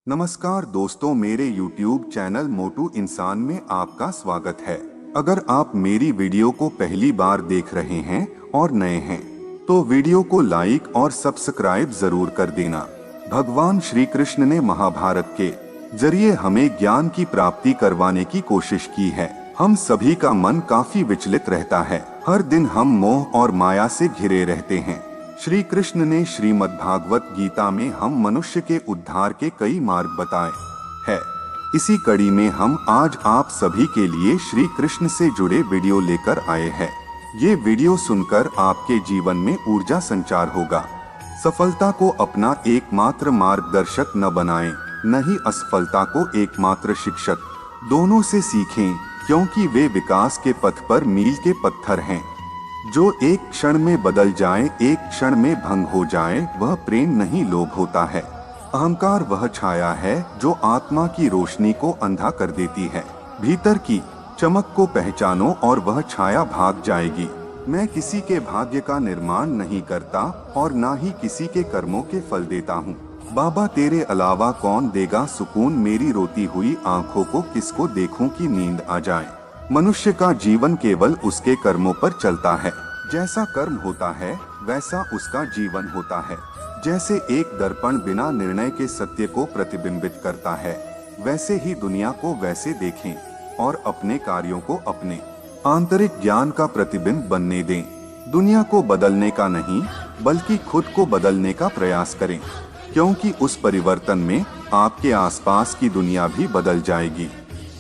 नमस्कार दोस्तों, मेरे YouTube चैनल मोटू इंसान में आपका स्वागत है। अगर आप मेरी वीडियो को पहली बार देख रहे हैं और नए हैं तो वीडियो को लाइक और सब्सक्राइब जरूर कर देना। भगवान श्री कृष्ण ने महाभारत के जरिए हमें ज्ञान की प्राप्ति करवाने की कोशिश की है। हम सभी का मन काफी विचलित रहता है। हर दिन हम मोह और माया से घिरे रहते हैं। श्री कृष्ण ने श्रीमद्भागवत गीता में हम मनुष्य के उद्धार के कई मार्ग बताए हैं। इसी कड़ी में हम आज आप सभी के लिए श्री कृष्ण से जुड़े वीडियो लेकर आए हैं। ये वीडियो सुनकर आपके जीवन में ऊर्जा संचार होगा। सफलता को अपना एकमात्र मार्गदर्शक न बनाएं, न ही असफलता को एकमात्र शिक्षक। दोनों से सीखें, क्योंकि वे विकास के पथ पर मील के पत्थर हैं। जो एक क्षण में बदल जाए, एक क्षण में भंग हो जाए, वह प्रेम नहीं, लोभ होता है। अहंकार वह छाया है जो आत्मा की रोशनी को अंधा कर देती है। भीतर की चमक को पहचानो और वह छाया भाग जाएगी। मैं किसी के भाग्य का निर्माण नहीं करता और ना ही किसी के कर्मों के फल देता हूँ। बाबा, तेरे अलावा कौन देगा सुकून, मेरी रोती हुई आंखों को किसको देखूं कि नींद आ जाए। मनुष्य का जीवन केवल उसके कर्मों पर चलता है। जैसा कर्म होता है वैसा उसका जीवन होता है। जैसे एक दर्पण बिना निर्णय के सत्य को प्रतिबिंबित करता है, वैसे ही दुनिया को वैसे देखें और अपने कार्यों को अपने आंतरिक ज्ञान का प्रतिबिंब बनने दें। दुनिया को बदलने का नहीं, बल्कि खुद को बदलने का प्रयास करें, क्योंकि उस परिवर्तन में आपके आसपास की दुनिया भी बदल जाएगी।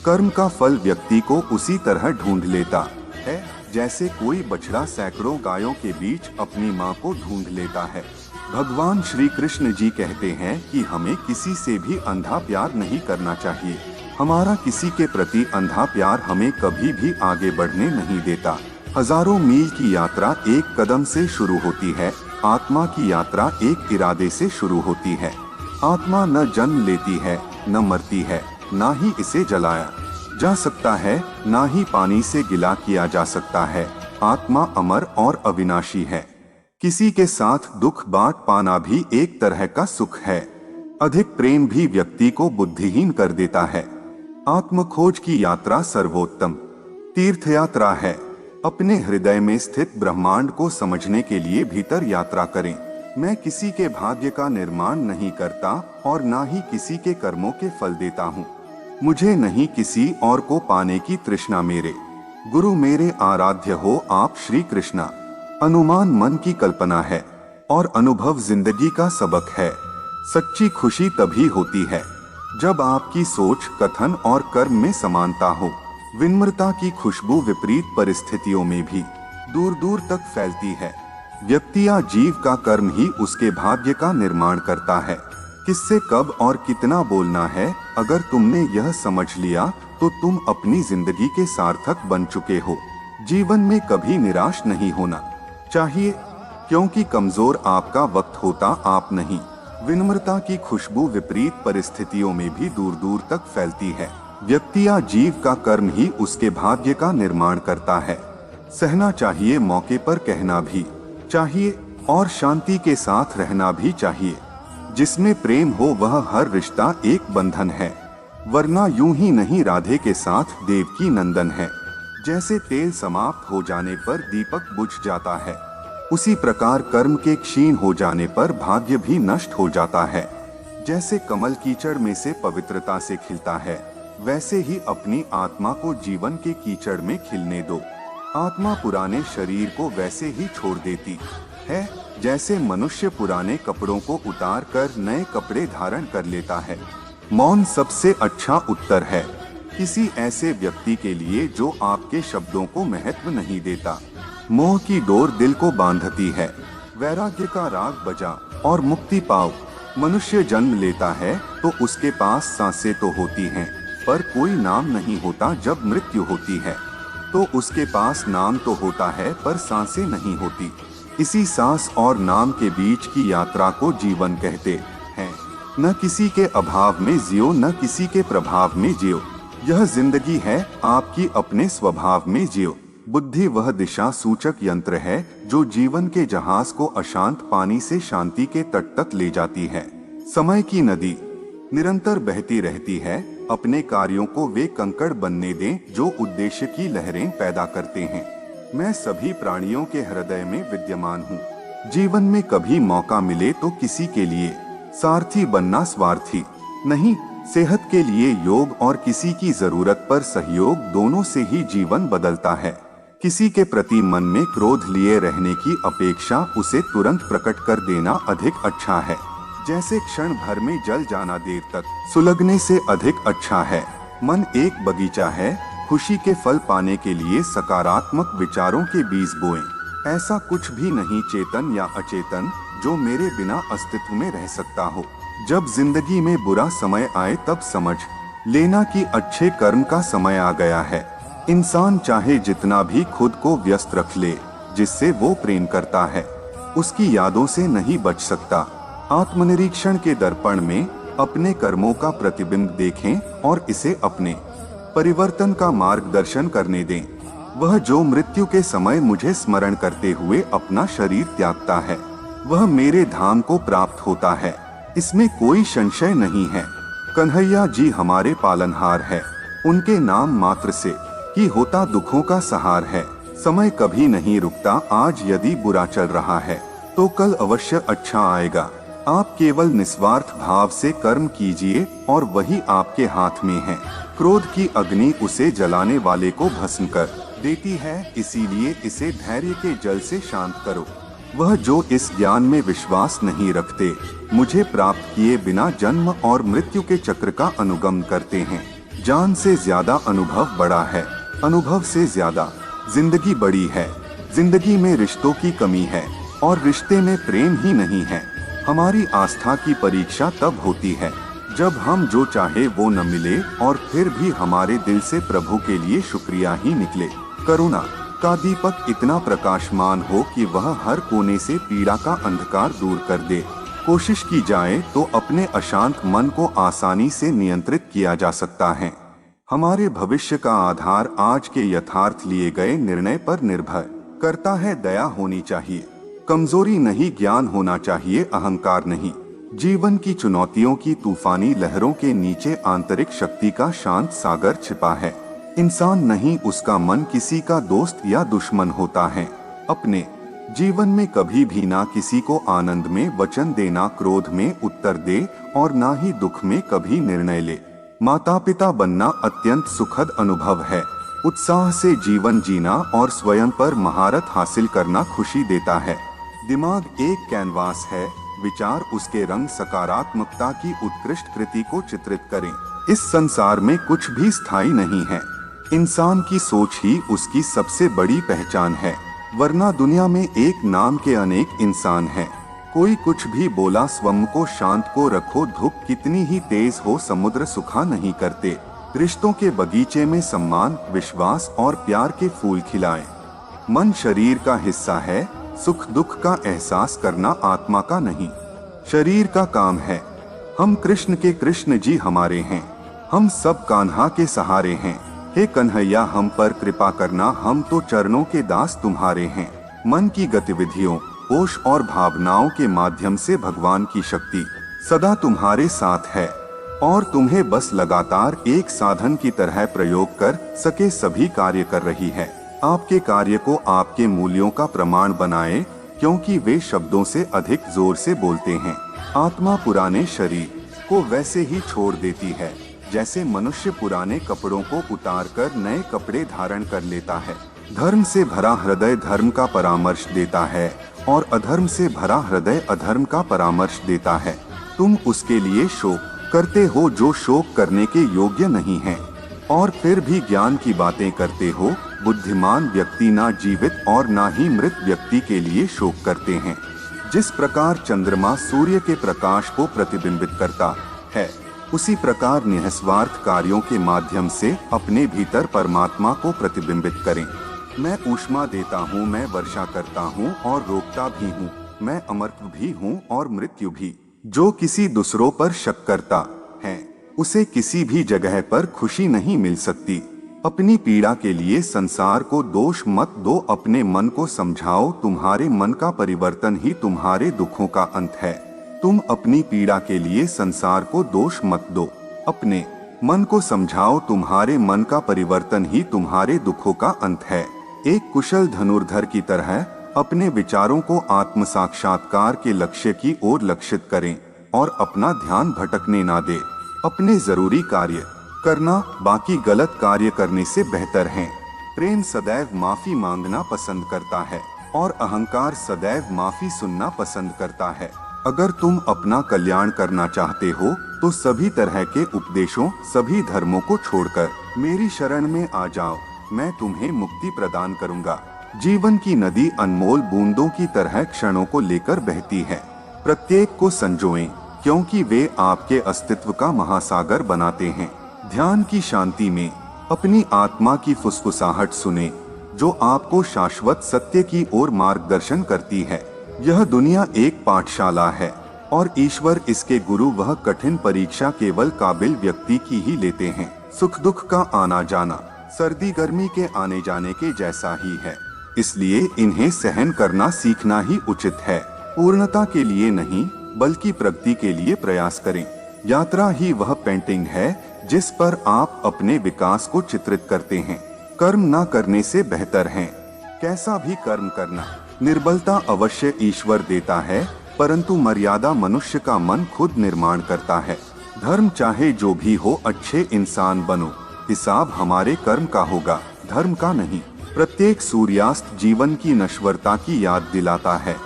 कर्म का फल व्यक्ति को उसी तरह ढूंढ लेता है जैसे कोई बछड़ा सैकड़ों गायों के बीच अपनी मां को ढूंढ लेता है। भगवान श्री कृष्ण जी कहते हैं कि हमें किसी से भी अंधा प्यार नहीं करना चाहिए। हमारा किसी के प्रति अंधा प्यार हमें कभी भी आगे बढ़ने नहीं देता। हजारों मील की यात्रा एक कदम से शुरू होती है। आत्मा की यात्रा एक इरादे से शुरू होती है। आत्मा न जन्म लेती है, न मरती है, ना ही इसे जलाया जा सकता है, ना ही पानी से गिला किया जा सकता है। आत्मा अमर और अविनाशी है। किसी के साथ दुख बांट पाना भी एक तरह का सुख है। अधिक प्रेम भी व्यक्ति को बुद्धिहीन कर देता है। आत्मखोज की यात्रा सर्वोत्तम तीर्थ यात्रा है। अपने हृदय में स्थित ब्रह्मांड को समझने के लिए भीतर यात्रा करें। मैं किसी के भाग्य का निर्माण नहीं करता और ना ही किसी के कर्मों के फल देता हूँ। मुझे नहीं किसी और को पाने की तृष्णा। मेरे गुरु मेरे आराध्य हो आप श्री कृष्णा। अनुमान मन की कल्पना है और अनुभव जिंदगी का सबक है। सच्ची खुशी तभी होती है जब आपकी सोच, कथन और कर्म में समानता हो। विनम्रता की खुशबू विपरीत परिस्थितियों में भी दूर दूर तक फैलती है। व्यक्ति या जीव का कर्म ही उसके भाग्य का निर्माण करता है। किससे कब और कितना बोलना है, अगर तुमने यह समझ लिया तो तुम अपनी जिंदगी के सार्थक बन चुके हो। जीवन में कभी निराश नहीं होना चाहिए, क्योंकि कमजोर आपका वक्त होता, आप नहीं। विनम्रता की खुशबू विपरीत परिस्थितियों में भी दूर दूर तक फैलती है। व्यक्ति या जीव का कर्म ही उसके भाग्य का निर्माण करता है। सहना चाहिए, मौके पर कहना भी चाहिए और शांति के साथ रहना भी चाहिए। जिसमें प्रेम हो वह हर रिश्ता एक बंधन है, वरना यूं ही नहीं राधे के साथ देवकी नंदन है। जैसे तेल समाप्त हो जाने पर दीपक बुझ जाता है, उसी प्रकार कर्म के क्षीण हो जाने पर भाग्य भी नष्ट हो जाता है। जैसे कमल कीचड़ में से पवित्रता से खिलता है, वैसे ही अपनी आत्मा को जीवन के कीचड़ में खिलने दो। आत्मा पुराने शरीर को वैसे ही छोड़ देती है जैसे मनुष्य पुराने कपड़ों को उतार कर नए कपड़े धारण कर लेता है। मौन सबसे अच्छा उत्तर है किसी ऐसे व्यक्ति के लिए जो आपके शब्दों को महत्व नहीं देता। मोह की डोर दिल को बांधती है, वैराग्य का राग बजा और मुक्ति पाओ। मनुष्य जन्म लेता है तो उसके पास सांसें तो होती हैं, पर कोई नाम नहीं होता। जब मृत्यु होती है तो उसके पास नाम तो होता है, पर सांसें नहीं होती। इसी सांस और नाम के बीच की यात्रा को जीवन कहते हैं। न किसी के अभाव में जियो, न किसी के प्रभाव में जियो। यह जिंदगी है, आपकी अपने स्वभाव में जियो। बुद्धि वह दिशा सूचक यंत्र है जो जीवन के जहाज को अशांत पानी से शांति के तट तक ले जाती है। समय की नदी निरंतर बहती रहती है। अपने कार्यों को वे कंकड़ बनने दें जो उद्देश्य की लहरें पैदा करते हैं। मैं सभी प्राणियों के हृदय में विद्यमान हूँ। जीवन में कभी मौका मिले तो किसी के लिए सारथी बनना स्वार्थी नहीं, सेहत के लिए योग और किसी की जरूरत पर सहयोग, दोनों से ही जीवन बदलता है। किसी के प्रति मन में क्रोध लिए रहने की अपेक्षा उसे तुरंत प्रकट कर देना अधिक अच्छा है। जैसे क्षण भर में जल जाना देर तक सुलगने से अधिक अच्छा है। मन एक बगीचा है, खुशी के फल पाने के लिए सकारात्मक विचारों के बीज बोएं। ऐसा कुछ भी नहीं चेतन या अचेतन जो मेरे बिना अस्तित्व में रह सकता हो। जब जिंदगी में बुरा समय आए तब समझ लेना कि अच्छे कर्म का समय आ गया है। इंसान चाहे जितना भी खुद को व्यस्त रख ले, जिससे वो प्रेम करता है उसकी यादों से नहीं बच सकता। आत्मनिरीक्षण के दर्पण में अपने कर्मों का प्रतिबिंब देखें और इसे अपने परिवर्तन का मार्गदर्शन करने दें। वह जो मृत्यु के समय मुझे स्मरण करते हुए अपना शरीर त्यागता है, वह मेरे धाम को प्राप्त होता है, इसमें कोई संशय नहीं है। कन्हैया जी हमारे पालनहार है। उनके नाम मात्र से ही होता दुखों का सहार है। समय कभी नहीं रुकता, आज यदि बुरा चल रहा है तो कल अवश्य अच्छा आएगा। आप केवल निस्वार्थ भाव से कर्म कीजिए और वही आपके हाथ में है। क्रोध की अग्नि उसे जलाने वाले को भस्म कर देती है, इसीलिए इसे धैर्य के जल से शांत करो। वह जो इस ज्ञान में विश्वास नहीं रखते, मुझे प्राप्त किए बिना जन्म और मृत्यु के चक्र का अनुगमन करते हैं। जान से ज्यादा अनुभव बड़ा है, अनुभव से ज्यादा जिंदगी बड़ी है। जिंदगी में रिश्तों की कमी है और रिश्ते में प्रेम ही नहीं है। हमारी आस्था की परीक्षा तब होती है जब हम जो चाहे वो न मिले और फिर भी हमारे दिल से प्रभु के लिए शुक्रिया ही निकले। करुणा का दीपक इतना प्रकाशमान हो कि वह हर कोने से पीड़ा का अंधकार दूर कर दे। कोशिश की जाए तो अपने अशांत मन को आसानी से नियंत्रित किया जा सकता है। हमारे भविष्य का आधार आज के यथार्थ लिए गए निर्णय पर निर्भर करता है। दया होनी चाहिए, कमजोरी नहीं, ज्ञान होना चाहिए, अहंकार नहीं। जीवन की चुनौतियों की तूफानी लहरों के नीचे आंतरिक शक्ति का शांत सागर छिपा है। इंसान नहीं, उसका मन किसी का दोस्त या दुश्मन होता है। अपने जीवन में कभी भी ना किसी को आनंद में वचन देना, क्रोध में उत्तर दे और ना ही दुख में कभी निर्णय ले। माता पिता बनना अत्यंत सुखद अनुभव है। उत्साह से जीवन जीना और स्वयं पर महारत हासिल करना खुशी देता है। दिमाग एक कैनवास है, विचार उसके रंग सकारात्मकता की उत्कृष्ट कृति को चित्रित करें। इस संसार में कुछ भी स्थायी नहीं है, इंसान की सोच ही उसकी सबसे बड़ी पहचान है, वरना दुनिया में एक नाम के अनेक इंसान हैं। कोई कुछ भी बोला, स्वयं को शांत को रखो, धूप कितनी ही तेज हो समुद्र सुखा नहीं करते। रिश्तों के बगीचे में सम्मान, विश्वास और प्यार के फूल खिलाएं। मन शरीर का हिस्सा है, सुख दुख का एहसास करना आत्मा का नहीं, शरीर का काम है। हम कृष्ण के कृष्ण जी हमारे हैं, हम सब कान्हा के सहारे हैं। हे कन्हैया हम पर कृपा करना, हम तो चरणों के दास तुम्हारे हैं। मन की गतिविधियों, होश और भावनाओं के माध्यम से भगवान की शक्ति सदा तुम्हारे साथ है और तुम्हें बस लगातार एक साधन की तरह प्रयोग कर सके सभी कार्य कर रही है। आपके कार्य को आपके मूल्यों का प्रमाण बनाएं, क्योंकि वे शब्दों से अधिक जोर से बोलते हैं। आत्मा पुराने शरीर को वैसे ही छोड़ देती है जैसे मनुष्य पुराने कपड़ों को उतारकर नए कपड़े धारण कर लेता है। धर्म से भरा हृदय धर्म का परामर्श देता है और अधर्म से भरा हृदय अधर्म का परामर्श देता है। तुम उसके लिए शोक करते हो जो शोक करने के योग्य नहीं है और फिर भी ज्ञान की बातें करते हो। बुद्धिमान व्यक्ति ना जीवित और ना ही मृत व्यक्ति के लिए शोक करते हैं। जिस प्रकार चंद्रमा सूर्य के प्रकाश को प्रतिबिंबित करता है, उसी प्रकार निस्वार्थ कार्यों के माध्यम से अपने भीतर परमात्मा को प्रतिबिंबित करें। मैं ऊष्मा देता हूँ, मैं वर्षा करता हूँ और रोकता भी हूँ, मैं अमरत्व भी हूँ और मृत्यु भी। जो किसी दूसरों पर शक करता है, उसे किसी भी जगह पर खुशी नहीं मिल सकती। अपनी पीड़ा के लिए संसार को दोष मत दो, अपने मन को समझाओ। तुम्हारे मन का परिवर्तन ही तुम्हारे दुखों का अंत है। तुम अपनी पीड़ा के लिए संसार को दोष मत दो। अपने मन को समझाओ, तुम्हारे मन का परिवर्तन ही तुम्हारे दुखों का अंत है। एक कुशल धनुर्धर की तरह अपने विचारों को आत्म साक्षात्कार के लक्ष्य की ओर लक्षित करें और अपना ध्यान भटकने ना दे। अपने जरूरी कार्य करना बाकी गलत कार्य करने से बेहतर है। प्रेम सदैव माफी मांगना पसंद करता है और अहंकार सदैव माफी सुनना पसंद करता है। अगर तुम अपना कल्याण करना चाहते हो तो सभी तरह के उपदेशों, सभी धर्मों को छोड़कर मेरी शरण में आ जाओ। मैं तुम्हें मुक्ति प्रदान करूंगा। जीवन की नदी अनमोल बूंदों की तरह क्षणों को लेकर बहती है। प्रत्येक को संजोएं, क्योंकि वे आपके अस्तित्व का महासागर बनाते हैं। ध्यान की शांति में अपनी आत्मा की फुसफुसाहट सुने, जो आपको शाश्वत सत्य की ओर मार्गदर्शन करती है। यह दुनिया एक पाठशाला है और ईश्वर इसके गुरु। वह कठिन परीक्षा केवल काबिल व्यक्ति की ही लेते हैं। सुख दुख का आना जाना सर्दी गर्मी के आने जाने के जैसा ही है, इसलिए इन्हें सहन करना सीखना ही उचित है। पूर्णता के लिए नहीं बल्कि प्रगति के लिए प्रयास करें। यात्रा ही वह पेंटिंग है जिस पर आप अपने विकास को चित्रित करते हैं। कर्म ना करने से बेहतर है कैसा भी कर्म करना। निर्बलता अवश्य ईश्वर देता है, परंतु मर्यादा मनुष्य का मन खुद निर्माण करता है। धर्म चाहे जो भी हो, अच्छे इंसान बनो। हिसाब हमारे कर्म का होगा, धर्म का नहीं। प्रत्येक सूर्यास्त जीवन की नश्वरता की याद दिलाता है।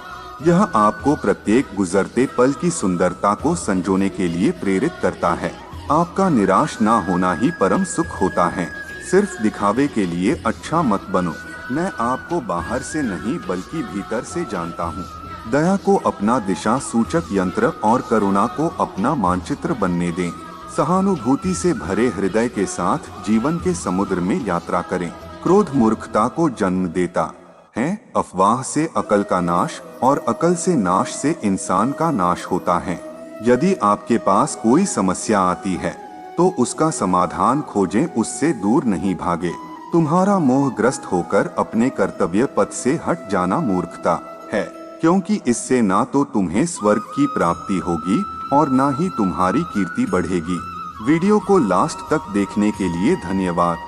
यह आपको प्रत्येक गुजरते पल की सुंदरता को संजोने के लिए प्रेरित करता है। आपका निराश ना होना ही परम सुख होता है। सिर्फ दिखावे के लिए अच्छा मत बनो। मैं आपको बाहर से नहीं बल्कि भीतर से जानता हूँ। दया को अपना दिशा सूचक यंत्र और करुणा को अपना मानचित्र बनने दें। सहानुभूति से भरे हृदय के साथ जीवन के समुद्र में यात्रा करें। क्रोध मूर्खता को जन्म देता है। अफवाह से अकल का नाश और अकल से नाश से इंसान का नाश होता है। यदि आपके पास कोई समस्या आती है तो उसका समाधान खोजें, उससे दूर नहीं भागे। तुम्हारा मोहग्रस्त होकर अपने कर्तव्य पथ से हट जाना मूर्खता है, क्योंकि इससे ना तो तुम्हें स्वर्ग की प्राप्ति होगी और ना ही तुम्हारी कीर्ति बढ़ेगी। वीडियो को लास्ट तक देखने के लिए धन्यवाद।